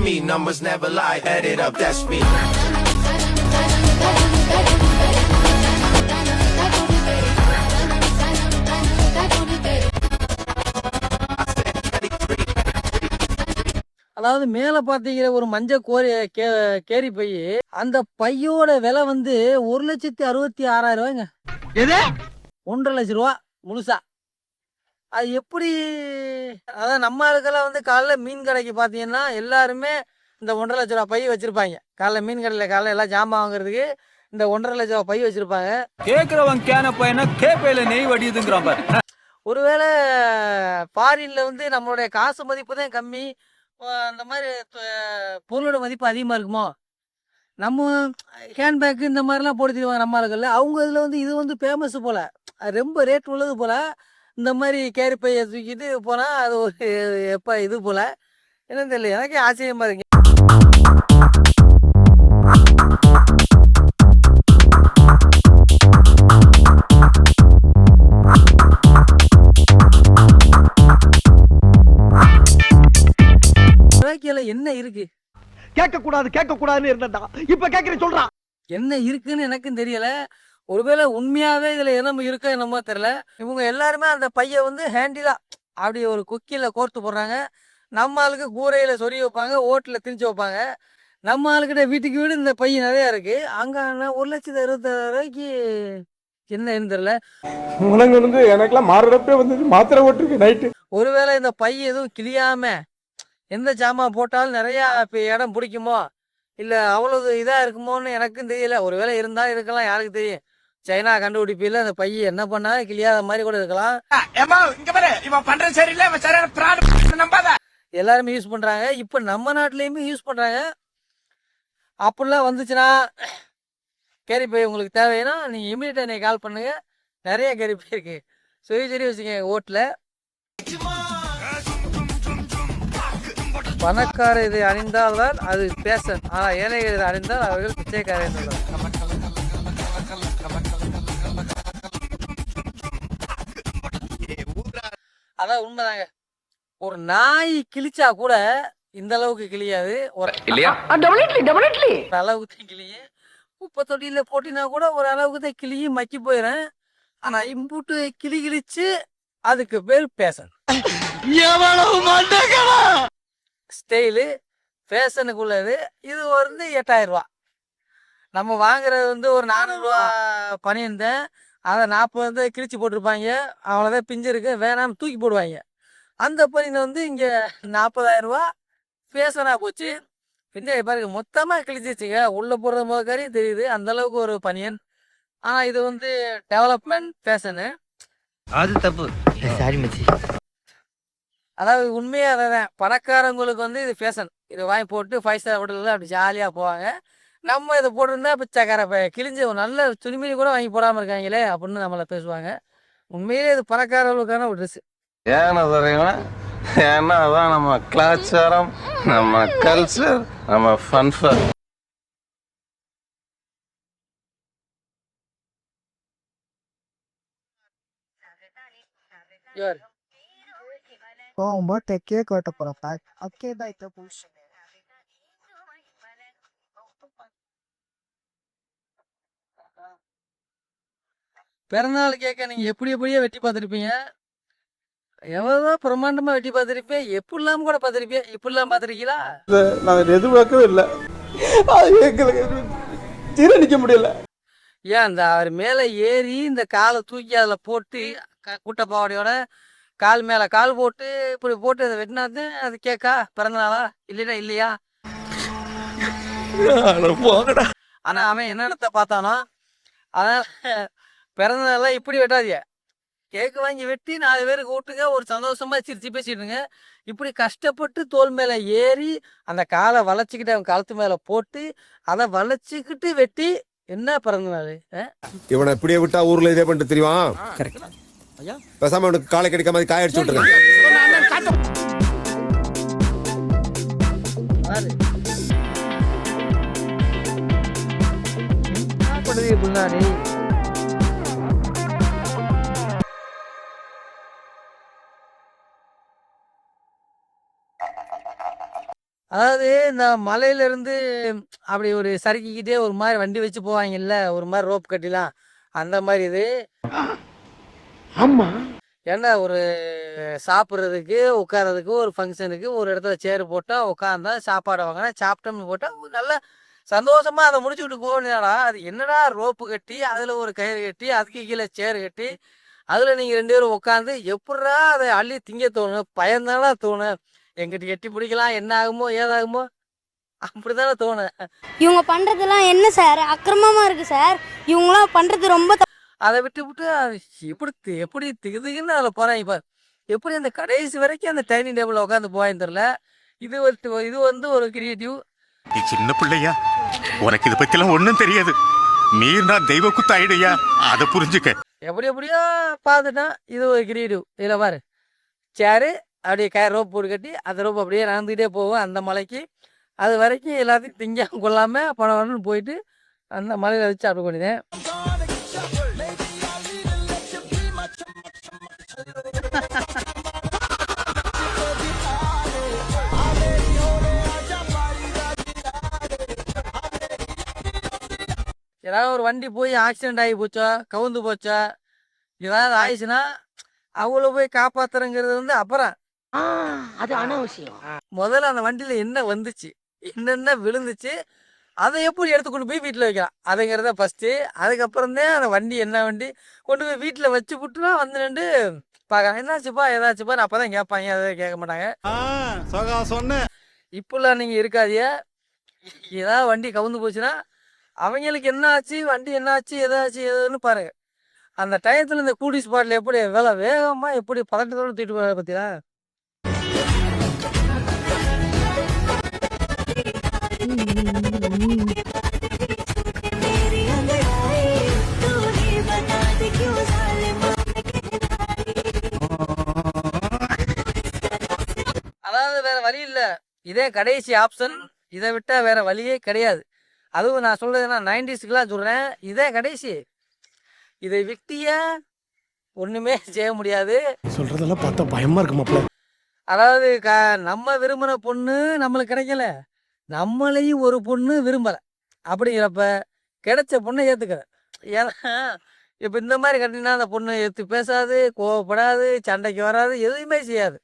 me. Numbers never lie. Add it up, that's me. அதாவது மேலே பார்த்தீங்கிற ஒரு மஞ்சள் கேரி பை, அந்த பையோட விலை வந்து 1,66,000 எது? 1,50,000 ரூபா முழுசா. அது எப்படி? அதான் நம்ம ஆளுக்கெல்லாம் வந்து காலைல மீன் கடைக்கு பார்த்தீங்கன்னா எல்லாருமே இந்த 1,50,000 ரூபா பை வச்சிருப்பாங்க. காலைல மீன் கடையில் காலைல எல்லாம் ஜாமான் வாங்குறதுக்கு இந்த 1,50,000 ரூபா பை வச்சிருப்பாங்க. கேக்குறவன் கேன பையனா கேப்பையில நெய் வடியுதுங்கிறான் பாரு. ஒருவேளை ஃபாரின்ல வந்து நம்மளுடைய காசு மதிப்பு தான் கம்மி, அந்த மாதிரி பொருளோட மதிப்பு அதிகமாக இருக்குமோ? நம்ம ஹேண்ட்பேக்கு இந்த மாதிரிலாம் போட்டு தருவாங்க நம்ம ஆளுகளில். அவங்க இதில் வந்து இது வந்து ஃபேமஸ் போல், ரொம்ப ரேட் உள்ளது போல். இந்த மாதிரி கேரி பையை தூக்கிட்டு போனால் அது ஒரு எப்போ இது போல் என்னன்னு தெரியல, எனக்கே ஆச்சரியமாக இருக்கு. என்ன இருக்கு? கேட்க கூடாதுன்னு இருந்தா இப்ப கேக்குறேன் சொல்றான். என்ன இருக்குன்னு எனக்கும் தெரியல. ஒருவேளை உண்மையாவே இதுல என்ன இருக்கோ என்னமோ தெரியல. இவங்க எல்லாருமே அந்த பைய வந்து ஹேண்டிலா அப்படி ஒரு குக்கில கோர்த்து போடுறாங்க. நம்ம ஆளுக்கு கூரையில சொருகி வைப்பாங்க, ஓட்டுல திணிச்சு வைப்பாங்க. நம்ம ஆளுக்கிட்ட வீட்டுக்கு வீடு இந்த பை நிறைய இருக்கு. அங்க 1,66,000 என்னன்னு தெரியல. உனக்கு எனக்கெல்லாம் மாறுறப்பே வந்து மாத்திரை ஓட்டுருக்கு நைட்டு. ஒருவேளை இந்த பை எதுவும் கிளியாம எந்த ஜாமான் போட்டாலும் நிறையா இடம் பிடிக்குமோ, இல்லை அவ்வளவு இதாக இருக்குமோன்னு எனக்கும் தெரியல. ஒருவேளை இருந்தாலும் இருக்கலாம், யாருக்கு தெரியும். சைனா கண்டுபிடிப்பில் அந்த பைய என்ன பண்ணா கிளியாத மாதிரி கூட இருக்கலாம். எல்லாருமே யூஸ் பண்றாங்க. இப்போ நம்ம நாட்டிலையுமே யூஸ் பண்றாங்க. அப்படிலாம் வந்துச்சுன்னா கேரி பை உங்களுக்கு தேவைன்னா நீங்க இமீடியட்டா என்னை கால் பண்ணுங்க. நிறைய கேரி பை இருக்கு, சரி வச்சுக்கோங்க ஓட்டில். பணக்கார இதை அணிந்தால்தான் அது பேஷன், ஆனால் ஏழைகள் இதை அணிந்தால் அவர்கள் பிச்சைக்காரன். அதான் உண்மைதாங்க. ஒரு நாய் கிழிச்சா கூட இந்த அளவுக்கு கிழியாது, ஒரு அளவுக்கு தான் கிளியும். குப்பை தொட்டியில போட்டினா கூட ஒரு அளவுக்கு தான் கிளியும் மக்கி போயிடும். ஆனா இம்புட்டு கிழிச்சு அதுக்கு பேர் பேஷன். ஸ்டைலு ஃபேஷனுக்குள்ளது. இது வந்து 8,000 ரூபா. நம்ம வாங்குறது வந்து ஒரு 400 ரூபா பனியன்தான். அதை 40 வந்து கிழிச்சு போட்டிருப்பாங்க. அவ்வளோதான் பிஞ்சு இருக்கு, வேணாம்னு தூக்கி போடுவாங்க. அந்த பனியனை வந்து இங்கே 40,000 ரூபா ஃபேஷனாக போச்சு. பின்னாடி பாருங்க மொத்தமாக கிழிச்சிச்சுங்க, உள்ளே போடுறது முதற்காரியும் தெரியுது அந்த அளவுக்கு ஒரு பனியன். ஆனால் இது வந்து டெவலப்மெண்ட் ஃபேஷனு. அது தப்பு. சாரி மச்சி. அதாவது உண்மையாக அதான், பணக்காரங்களுக்கு வந்து இது ஃபேஷன். இதை வாங்கி போட்டு 5 ஸ்டார் ஹோட்டலில் அப்படி ஜாலியாக போவாங்க. நம்ம இதை போட்டிருந்தா பிச்சைக்கார கிழிஞ்ச ஒரு நல்ல துணிமணி கூட வாங்கி போடாமல் இருக்காங்களே அப்படின்னு நம்மளை பேசுவாங்க. உண்மையிலே இது பணக்காரர்களுக்கான ஒரு ட்ரெஸ்ஸு. ஏன்னா தெரியுமா? ஏன்னா அதான் நம்ம கலாச்சாரம், நம்ம கல்ச்சர், நம்ம ஃபன்ஃபர். போகும்போது கேக் வெட்ட போறப்ப ஓகே தான் இத்த புஷ். பிறந்தநாள் கேட்க நீங்க எப்படியோ வெட்டி பார்த்துருப்பீங்க. எவ்வளோ பிரம்மாண்டமா வெட்டி பார்த்துருப்பேன், எப்படி இல்லாம கூட பார்த்துருப்பேன். இப்படிலாம் பார்த்துருக்கீங்களா? நான் எதிர்பார்க்கவே இல்லை, எங்களுக்கு ஜீரணிக்க முடியல. ஏன் அந்த அவர் மேலே ஏறி இந்த காலை தூக்கி அதில் போட்டு கூட்டப்பாவடையோட கால் மேலே கால் போட்டு இப்படி போட்டு அதை வெட்டினாது அது கேட்கா பிறந்தநாளா இல்லைன்னா இல்லையா? ஆனால் அவன் என்னென்னத்தை பார்த்தானோ அதனால் பிறந்தநாளெலாம் இப்படி வெட்டாதீங்க. கேக்கு வாங்கி வெட்டி 4 பேருக்கு கூட்டுங்க, ஒரு சந்தோஷமா சிரிச்சு பேசிடுங்க. இப்படி கஷ்டப்பட்டு தோல் மேலே ஏறி அந்த காலை வளைச்சிக்கிட்டு அவன் கழுத்து மேலே போட்டு அதை வளைச்சிக்கிட்டு வெட்டி என்ன பிறந்தநாள்? இவனை இப்படியே விட்டா ஊர்ல இதே பண்ணிட்டு தெரியும். பேசாம அவனுக்கு காலை கிடைக்காம மாதிரி காய அடிச்சு விட்டுருங்க. அதாவது இந்த மலையிலேருந்து அப்படி ஒரு சறுக்கிக்கிட்டே ஒரு மாதிரி வண்டி வச்சு போவாங்கல்ல, ஒரு மாதிரி ரோப் கட்டிலாம், அந்த மாதிரி இது. ஆமா. ஏன்னா ஒரு சாப்பிட்றதுக்கு உட்கார்றதுக்கு ஒரு ஃபங்க்ஷனுக்கு ஒரு இடத்துல சேர் போட்டால் உட்காந்தா சாப்பாடு வாங்கினா சாப்பிட்டோம்னு போட்டால் நல்லா சந்தோஷமாக அதை முடிச்சுக்கிட்டு போகணுடா. அது என்னடா ரோப்பு கட்டி அதில் ஒரு கயிறு கட்டி அதுக்கு கீழே சேர் கட்டி அதில் நீங்கள் 2 பேரும் உட்காந்து எப்படா அதை அள்ளி திங்க தோணும்? பயந்தானா தோணும்? எங்கிட்ட கட்டி பிடிக்கலாம், என்ன ஆகுமோ ஏதாகுமோ அப்படி தானே தோணும். இவங்க பண்றதெல்லாம் என்ன சார் அக்கிரமமா இருக்கு சார். இவங்களாம் பண்றது ரொம்ப அதை விட்டு விட்டு எப்படி திகுதுன்னு அதில் போகிறாங்க. இப்போ எப்படி அந்த கடைசி வரைக்கும் அந்த டைனிங் டேபிளில் உட்காந்து போவான்னு தெரில. இது வந்து ஒரு கிரியேட்டிவ். நீ சின்ன பிள்ளையா, உனக்கு இதை பத்திலாம் ஒன்றும் தெரியாது. மீறினா தெய்வ குத்த ஐடியா, அதை புரிஞ்சுக்க. எப்படியோ பார்த்துட்டான். இது ஒரு கிரியேட்டிவ். இதில் பாரு, சேரு அப்படியே ரோப் போட்டு கட்டி அந்த ரோப் அப்படியே நடந்துக்கிட்டே போகும் அந்த மலைக்கு. அது வரைக்கும் எல்லாத்தையும் திங்காம கொள்ளாமல் பணம்னு போயிட்டு அந்த மலையில் வச்சு அப்படி பண்ணிட்டேன். ஏதாவது ஒரு வண்டி போய் ஆக்சிடென்ட் ஆகி போச்சா, கவுந்து போச்சா, ஏதாவது ஆயிடுச்சுன்னா அவங்கள போய் காப்பாத்துறங்கிறது வந்து அப்புறம். அது அனாவசியம். முதல்ல அந்த வண்டியில என்ன வந்துச்சு, என்னென்ன விழுந்துச்சு, அதை எப்படி எடுத்து கொண்டு போய் வீட்டில் வைக்கலாம் அதுங்கிறத ஃபஸ்ட்டு. அதுக்கப்புறம் தான் அந்த வண்டி என்ன வண்டி கொண்டு போய் வீட்டில் வச்சு விட்டுனா வந்து நின்று பார்க்கலாம். என்னாச்சுப்பா ஏதாச்சுப்பா அப்போ தான் கேட்பாங்க, அதை கேட்க மாட்டாங்க. இப்போல்லாம் நீங்கள் இருக்காதிய. ஏதாவது வண்டி கவுந்து போச்சுன்னா அவங்களுக்கு என்ன ஆச்சு, வண்டி என்ன ஆச்சு, எதாச்சு எதுன்னு பாருங்க. அந்த டயத்தில் இந்த கூடி ஸ்பாட்டில் எப்படி வேகமாக எப்படி பதட்டத்தோடு தூக்கிட்டு போகிற பற்றியா. அதாவது வேற வழி இல்லை, இதே கடைசி ஆப்ஷன். இதை விட்டால் வேற வழியே கிடையாது. அதுவும் நான் சொல்றது நான் 90ஸ்க்கெலாம் சொல்கிறேன். இதே கடைசி. இதை விட்டிய ஒன்றுமே செய்ய முடியாது. சொல்றதெல்லாம் பார்த்தா பயமா இருக்கு மாப்ள. அதாவது நம்ம விரும்புகிற பொண்ணு நம்மளுக்கு கிடைக்கல, நம்மளையும் ஒரு பொண்ணு விரும்பலை. அப்படிங்கிறப்ப கிடைச்ச பொண்ணை ஏற்றுக்கிற. ஏன்னா இப்போ இந்த மாதிரி கட்டினா அந்த பொண்ணு எடுத்து பேசாது, கோவப்படாது, சண்டைக்கு வராது, எதுவுமே செய்யாது.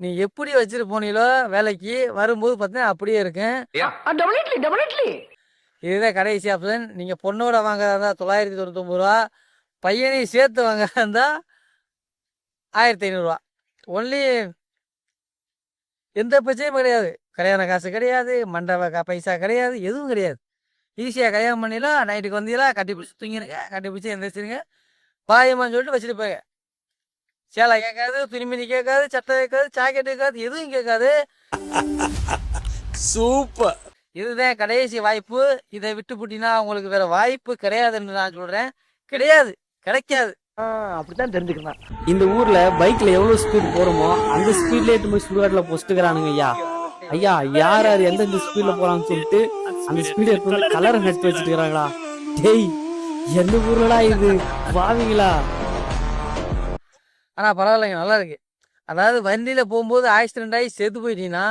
நீ எப்படி வச்சுட்டு போனீங்களோ வேலைக்கு வரும்போது பார்த்தீங்கன்னா அப்படியே இருக்கேன். இதுதான் கடைசி ஆப்ஷன். நீங்கள் பொண்ணோட வாங்குறதா இருந்தால் 999 ரூபா, பையனையும் சேர்த்து வாங்குறதா இருந்தால் 1500 ரூபா. ஒன்லி எந்த பிரச்சனையும் கிடையாது. கல்யாண காசு கிடையாது, மண்டப பைசா கிடையாது, எதுவும் கிடையாது. ஈஸியாக கல்யாணம் பண்ணிடலாம். நைட்டுக்கு வந்தீங்களா கட்டி பிடிச்சி தூங்கிடுங்க, கட்டி பிடிச்சி எந்திரிச்சிருங்க, பாயமான்னு சொல்லிட்டு வச்சுட்டு போங்க. சேலை கேட்காது, துணிமணி கேட்காது, சட்டை கேட்காது, ஜாக்கெட் கேட்காது, எதுவும் கேட்காது. சூப்பர். இதுதான் கடைசி வாய்ப்பு. இதை விட்டு போட்டினா உங்களுக்கு வேற வாய்ப்பு கிடையாதுன்னு நான் சொல்றேன். கிடையாது, கிடைக்காது. அப்படித்தான் தெரிஞ்சுக்கலாம். இந்த ஊர்ல பைக்ல எவ்வளவு ஸ்பீட் போறோமோ அந்த ஸ்பீட்ல எட்டு போய் சுடுகாட்டுல பொஸ்ட்டுக்கிறானுங்க ஐயா. ஐயா யார் யார் எந்தெந்த ஸ்பீட்ல போறான்னு சொல்லிட்டு அந்த ஸ்பீட் எடுத்து வந்து கலரை நட்டு வச்சுட்டு இருக்கிறாங்களா? டேய் எந்த ஊர்லடா இது, வாவீங்களா? ஆனா பரவாயில்லைங்க, நல்லா இருக்கு. அதாவது வண்டியில போகும்போது ஆக்சிடென்ட் ஆகி செத்து போயிட்டீங்கன்னா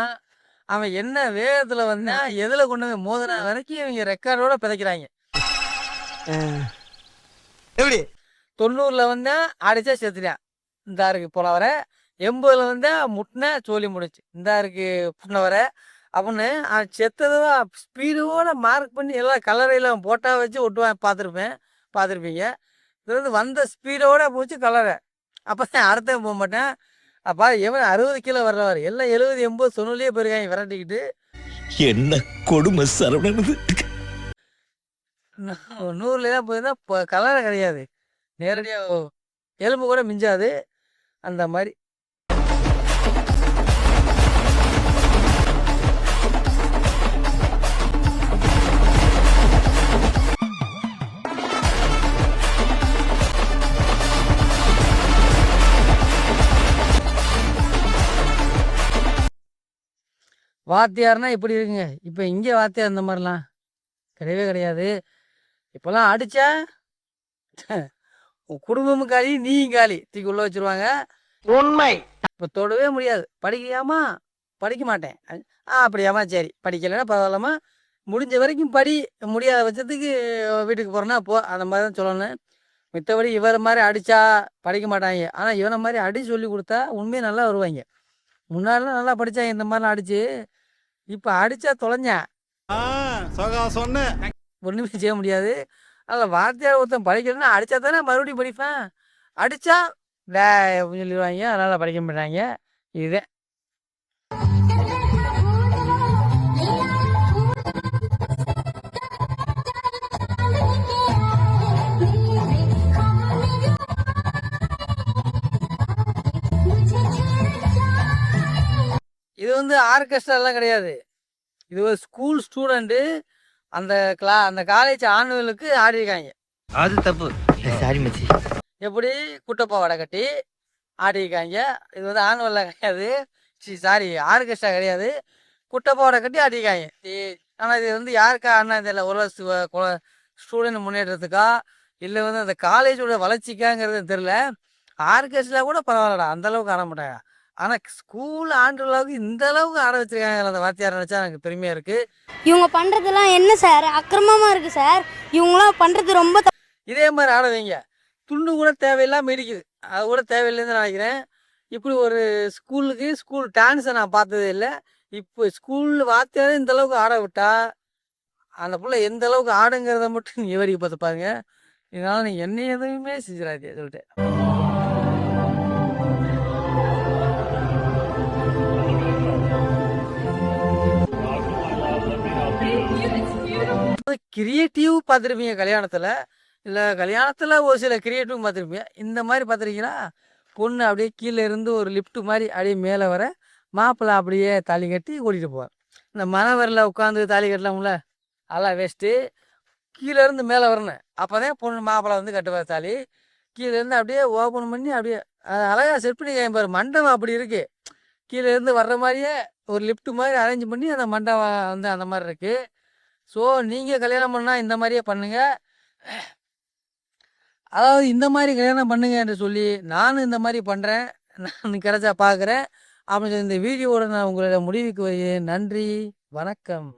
அவன் என்ன வேகத்துல வந்தா எதுல கொண்டு போய் மோதின வரைக்கும் இவங்க ரெக்கார்டோட பிதைக்கிறாங்க. எப்படி 90ல் வந்தா அடிச்சா செத்துட்டான், இந்த இருக்கு போல வர. 80ல் வந்தா முட்டின சோழி முடிச்சு, இந்த இருக்கு புண்ண வர அப்படின்னு அவன் செத்ததான் ஸ்பீடோட மார்க் பண்ணி எல்லாம் கலரையெல்லாம் போட்டா வச்சு ஒட்டுவான். பார்த்துருப்பீங்க. இது வந்து வந்த ஸ்பீடோட போச்சு கலரை. அப்போ தான் அடுத்த போக மாட்டேன். அப்பா எவன் 60 கிலோ வர்றவர் எல்லாம் 70, 80, 90 போயிருக்காங்க விரட்டிக்கிட்டு. என்ன கொடுமை சரவணன். 100லாம் போயிருந்தா கலரை கிடையாது, நேரடியாக எலும்பு கூட மிஞ்சாது அந்த மாதிரி. வாத்தியார்னா இப்படி இருக்குங்க. இப்போ இங்கே வாத்தியார் இந்த மாதிரிலாம் கிடையவே கிடையாது. இப்போல்லாம் அடித்தா குடும்பமும் காலி, நீயும் காலி, தூக்கி உள்ள வச்சுருவாங்க. உண்மை. இப்போ தொடவே முடியாது. படிக்கிறியாமா படிக்க மாட்டேன். அப்படியாம்மா சரி படிக்கலைன்னா பரவாயில்லம்மா, முடிஞ்ச வரைக்கும் படி, முடியாத பட்சத்துக்கு வீட்டுக்கு போகிறேன்னா போ, அந்த மாதிரி தான் சொல்லணும். மித்தபடி இவரை மாதிரி அடித்தா படிக்க மாட்டாங்க. ஆனால் இவனை மாதிரி அடி சொல்லி கொடுத்தா உண்மையாக நல்லா வருவாங்க. முன்னாடிலாம் நல்லா படித்தாங்க, இந்த மாதிரிலாம் அடித்து. இப்போ அடித்தா தொலைஞ்சேன், ஒன்றுமே செய்ய முடியாது. அதில் வார்த்தையால் ஒருத்தன் படிக்கணும்னா அடித்தா தானே மறுபடியும் படிப்பேன். அடித்தா அப்படின்னு சொல்லிடுவாங்க, அதனால் படிக்க மாட்டாங்க. இதுவே இது வந்து ஆர்கெஸ்ட்ராலாம் கிடையாது. இது ஒரு ஸ்கூல் ஸ்டூடெண்ட்டு அந்த காலேஜ் ஆனுவலுக்கு ஆடிருக்காங்க. அது தப்பு. சாரி மச்சி. எப்படி குட்டப்பா வடை கட்டி ஆடிருக்காங்க. இது வந்து ஆனுவலில் கிடையாது, சாரி ஆர்கெஸ்ட்ரா கிடையாது, குட்டப்பா வடை கட்டி ஆடிருக்காங்க. ஆனால் இது வந்து யாருக்கா ஆடினா தெரியல, ஒரு ஸ்டூடெண்ட் முன்னேற்றத்துக்கா இல்லை வந்து அந்த காலேஜோட வளர்ச்சிக்காங்கிறது தெரில. ஆர்கெஸ்ட்ரா கூட பரவாயில்லடா, அந்தளவுக்கு ஆட மாட்டாங்க. ஆனால் ஸ்கூல் ஆண்டு அளவுக்கு இந்த அளவுக்கு ஆட வச்சிருக்காங்க அந்த வாத்தியார், நினச்சா எனக்கு பெருமையாக இருக்குது. இவங்க பண்ணுறதெல்லாம் என்ன சார், அக்கிரமமாக இருக்குது சார். இவங்களாம் பண்ணுறது ரொம்ப இதே மாதிரி ஆட வைங்க. துண்டு கூட தேவையில்லாமல் இருக்குது, அது கூட தேவையில்லைன்னு நினைக்கிறேன். இப்படி ஒரு ஸ்கூல் டான்ஸை நான் பார்த்ததே இல்லை. இப்போ ஸ்கூல் வாத்தியாரே இந்த அளவுக்கு ஆட விட்டா அந்த பிள்ளை எந்த அளவுக்கு ஆடுங்கிறத மட்டும் நீ வரைக்கும் பார்த்து பாருங்க. இதனால நீ என்ன எதுவுமே செஞ்சிடாதே சொல்லிட்டு. கிரியேட்டிவ் பார்த்துருப்பீங்க கல்யாணத்தில், இல்லை கல்யாணத்தில் ஒரு சில கிரியேட்டிவ் பார்த்துருப்பீங்க. இந்த மாதிரி பார்த்துருக்கீங்களா, பொண்ணு அப்படியே கீழே இருந்து ஒரு லிஃப்ட் மாதிரி அப்படியே மேலே வர, மாப்பிள்ளை அப்படியே தாலி கட்டி ஓடிட்டு போவார். இந்த மணவரில் உட்காந்து தாலி கட்டலாம்ல, அதெல்லாம் வேஸ்ட்டு. கீழே இருந்து மேலே வரணும், அப்போ தான் பொண்ணு மாப்பிள்ளை வந்து கட்டுவார் தாலி. கீழேருந்து அப்படியே ஓப்பன் பண்ணி அப்படியே அழகாக செட் பண்ணி பாரு. மண்டபம் அப்படி இருக்குது, கீழே இருந்து வர்ற மாதிரியே ஒரு லிஃப்ட் மாதிரி அரேஞ்ச் பண்ணி அந்த மண்டபம் வந்து அந்த மாதிரி இருக்குது. ஸோ நீங்கள் கல்யாணம் பண்ணால் இந்த மாதிரியே பண்ணுங்கள். அதாவது இந்த மாதிரி கல்யாணம் பண்ணுங்க என்று சொல்லி நானும் இந்த மாதிரி பண்ணுறேன், நான் கிடைச்சா பார்க்குறேன் அப்படின்னு சொல்லி இந்த வீடியோவோட நான் உங்களோட முடிவுக்கு வருகிறேன். நன்றி, வணக்கம்.